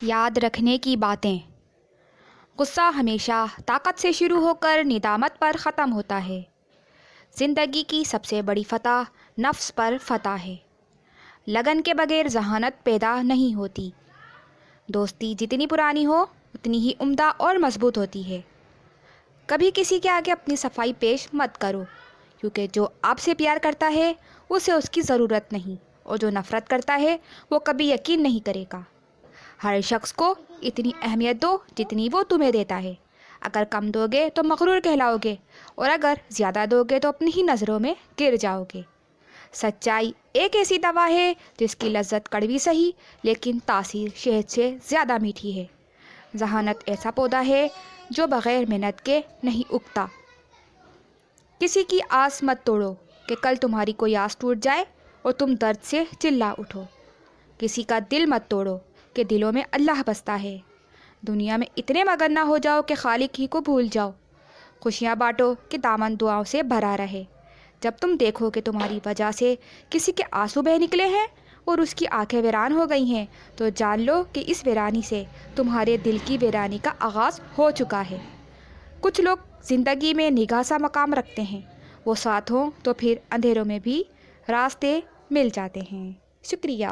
یاد رکھنے کی باتیں۔ غصہ ہمیشہ طاقت سے شروع ہو کر ندامت پر ختم ہوتا ہے۔ زندگی کی سب سے بڑی فتح نفس پر فتح ہے۔ لگن کے بغیر ذہانت پیدا نہیں ہوتی۔ دوستی جتنی پرانی ہو اتنی ہی عمدہ اور مضبوط ہوتی ہے۔ کبھی کسی کے آگے اپنی صفائی پیش مت کرو، کیونکہ جو آپ سے پیار کرتا ہے اسے اس کی ضرورت نہیں، اور جو نفرت کرتا ہے وہ کبھی یقین نہیں کرے گا۔ ہر شخص کو اتنی اہمیت دو جتنی وہ تمہیں دیتا ہے۔ اگر کم دو گے تو مغرور کہلاؤ گے، اور اگر زیادہ دو گے تو اپنی ہی نظروں میں گر جاؤ گے۔ سچائی ایک ایسی دوا ہے جس کی لذت کڑوی سہی لیکن تاثیر شہد سے زیادہ میٹھی ہے۔ ذہانت ایسا پودا ہے جو بغیر محنت کے نہیں اگتا۔ کسی کی آس مت توڑو کہ کل تمہاری کوئی آس ٹوٹ جائے اور تم درد سے چلا اٹھو۔ کسی کا دل مت توڑو کہ دلوں میں اللہ بستا ہے۔ دنیا میں اتنے مگن نہ ہو جاؤ کہ خالق ہی کو بھول جاؤ۔ خوشیاں بانٹو کہ دامن دعاؤں سے بھرا رہے۔ جب تم دیکھو کہ تمہاری وجہ سے کسی کے آنسو بہہ نکلے ہیں اور اس کی آنکھیں ویران ہو گئی ہیں تو جان لو کہ اس ویرانی سے تمہارے دل کی ویرانی کا آغاز ہو چکا ہے۔ کچھ لوگ زندگی میں نگاہ سا مقام رکھتے ہیں، وہ ساتھ ہوں تو پھر اندھیروں میں بھی راستے مل جاتے ہیں۔ شکریہ۔